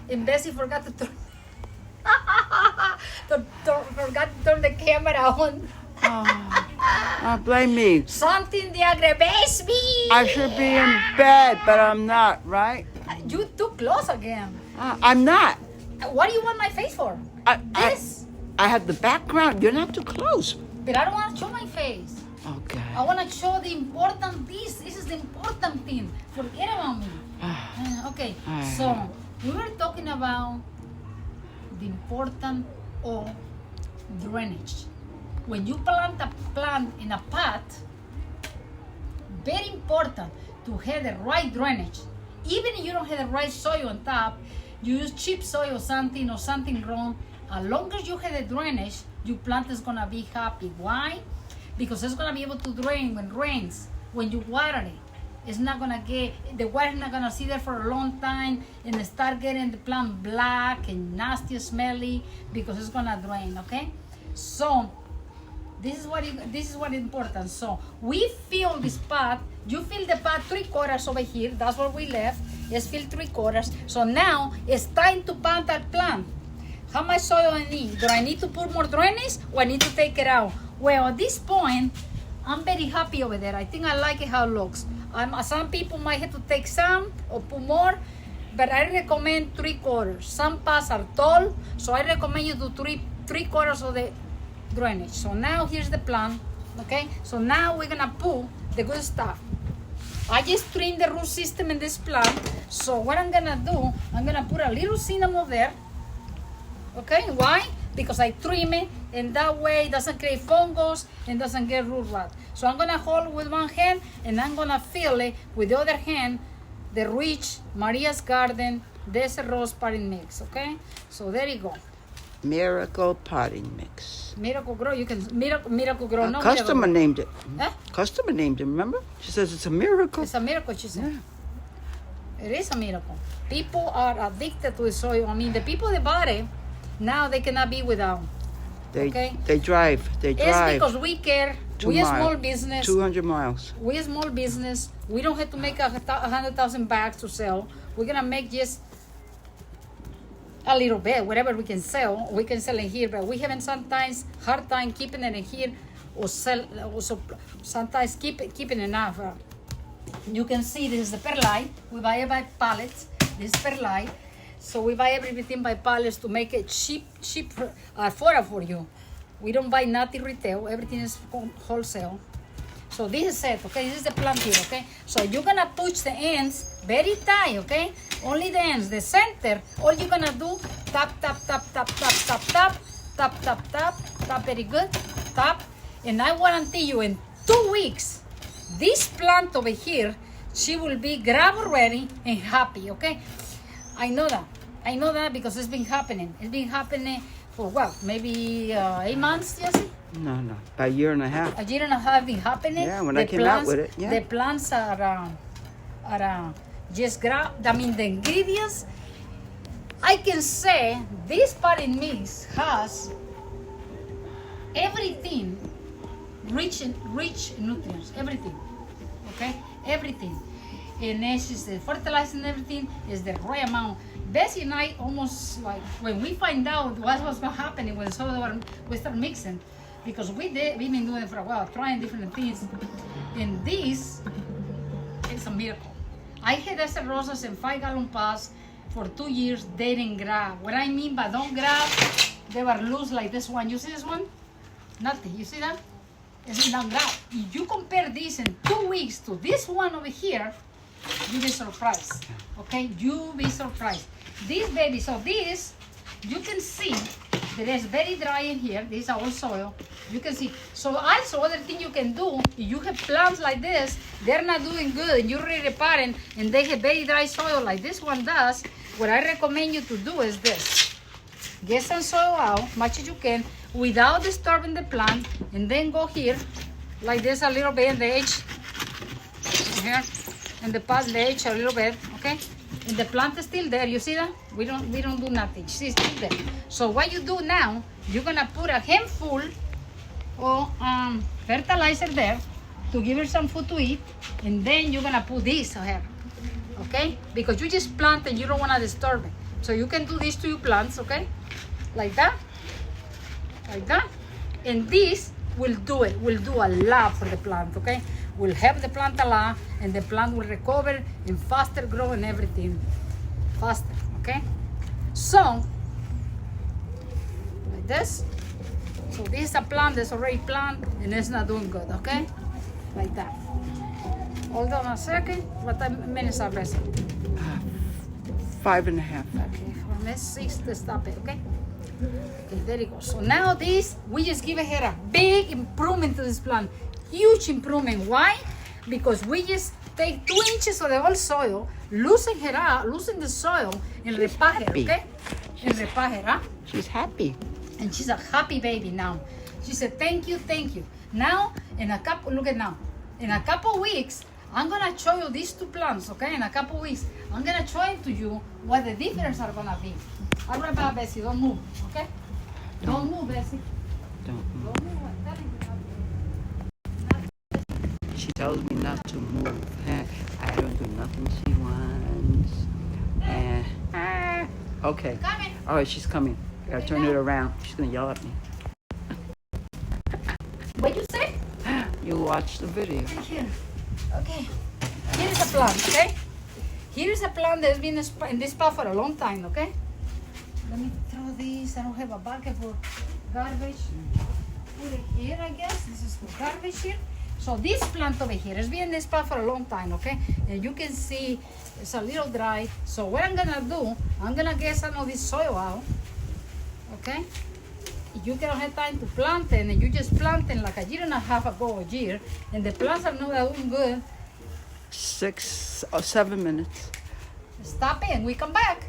and Bessie forgot to turn forgot to turn the camera on. Blame me. Something the aggravates me. I should be in bed, but I'm not, right? You too close again. I'm not. What do you want my face for? This. I have the background. You're not too close. But I don't want to show my face. Okay. I want to show the important piece. This is the important thing. Forget about me. Okay, so we were talking about the importance of drainage. When you plant a plant in a pot, very important to have the right drainage. Even if you don't have the right soil on top, you use cheap soil or something wrong. As long as you have the drainage, your plant is gonna be happy. Why? Because it's gonna be able to drain when it rains. When you water it, it's not gonna the water is not gonna sit there for a long time and start getting the plant black and nasty, smelly, because it's gonna drain. Okay, so this is what is important. So we fill this pot. You fill the pot 3/4 over here. That's what we left. Let's fill 3/4. So now it's time to plant that plant. How much soil I need? Do I need to put more drainage or I need to take it out? Well, at this point, I'm very happy over there. I think I like it how it looks. Some people might have to take some or put more, but I recommend 3/4. Some pots are tall, so I recommend you do 3/4 of the drainage. So now here's the plant. Okay, so now we're gonna put the good stuff. I just trimmed the root system in this plant. So what I'm gonna do, I'm gonna put a little cinnamon there. Okay, why? Because I trim it, and that way it doesn't create fungus and doesn't get root rot. So I'm gonna hold with one hand, and I'm gonna fill it with the other hand, the rich Maria's Garden Desert Rose potting mix. Okay, so there you go. Miracle potting mix. Miracle Grow. You can Miracle Grow. No, customer named it. Huh? Customer named it. Remember? She says it's a miracle. It's a miracle. She said. Yeah. It is a miracle. People are addicted to the soil. I mean, the people that bought it, now they cannot be without. They okay? drive. They drive. It's because we care. We a small business. 200 miles. We a small business. We don't have to make 100,000 bags to sell. We're gonna make just a little bit, whatever we can sell it here, but we having sometimes hard time keeping it in here or sell. Also, sometimes keeping enough. You can see this is the perlite. We buy it by pallets. This is perlite. So we buy everything by pallets to make it cheap, affordable for you. We don't buy nothing retail. Everything is wholesale. So this is it, okay? This is the plant here, okay? So you're gonna push the ends very tight, okay? Only the ends. The center, all you're gonna do, tap, tap, tap, tap, tap, tap, tap, tap, tap, tap, tap, very good, tap. And I guarantee you in 2 weeks, this plant over here, she will be grab ready and happy, okay? I know that because it's been happening. It's been happening for what? Maybe 8 months, Jesse? No, about a year and a half. A year and a half been happening. Yeah, when I came out with it. Yeah. The plants are just grab. I mean, the ingredients. I can say this potting mix has everything rich in nutrients. Everything, okay, everything. And it's just the fertilizer and everything is the right amount. Bessie and I almost like when we find out what was going to happen when we start mixing, because we've been doing it for a while, trying different things, and this is a miracle. I had Desert Roses in 5-gallon pots for 2 years. They didn't grab. What I mean by don't grab, they were loose like this one. You see this one? Nothing. You see that? It's not grab. If you compare this in 2 weeks to this one over here, you'll be surprised. Okay? You'll be surprised. This baby, so this, you can see that it's very dry in here. This is all soil. You can see. So also, other thing you can do, if you have plants like this, they're not doing good, and you're really repotting, and they have very dry soil like this one does, what I recommend you to do is this. Get some soil out, much as you can, without disturbing the plant, and then go here, like this a little bit in the edge, here, and the past the edge a little bit, okay? And the plant is still there. You see that? We don't do nothing. She's still there. So what you do now, you're gonna put a handful of fertilizer there to give her some food to eat, and then you're gonna put this here, okay? Because you just plant and you don't wanna disturb it. So you can do this to your plants, okay? Like that. Like that. And this will do it. Will do a lot for the plant, okay? Will help the plant a lot, and the plant will recover and faster grow and everything. Faster, okay? So, like this. So this is a plant that's already planted and it's not doing good, okay? Like that. Hold on a second. What minutes are missing? 5.5. Okay, from this 6 to stop it, okay? Okay, there you go. So now this, we just give her a big improvement to this plant. Huge improvement. Why? Because we just take 2 inches of the old soil, loosen her up, loosen the soil, and repot her, okay? And repot her, huh? She's happy. And she's a happy baby now. She said, thank you, thank you. Now, in a couple, look at now. In a couple weeks, I'm gonna show you these 2 plants, okay? In a couple weeks, I'm gonna show it to you what the difference are gonna be. All right, bye, Bessie, don't move, okay? Don't move, Bessie. Don't move. Don't move, I'm telling you. She tells me not to move. I don't do nothing she wants. And okay. Coming. All right, she's coming. I gotta turn it around. She's gonna yell at me. What you say? You watch the video. Here. Okay. Here is a plant, okay? Here is a plant that's been in this spot for a long time, okay? Let me throw this. I don't have a bucket for garbage. Put it here, I guess. This is for garbage here. So this plant over here has been in this spot for a long time, okay? And you can see it's a little dry. So what I'm gonna do, I'm gonna get some of this soil out, okay? You can have time to plant it, and you just plant it like a year and a half ago, a year, and the plants are not doing good. 6 or 7 minutes. Stop it and we come back.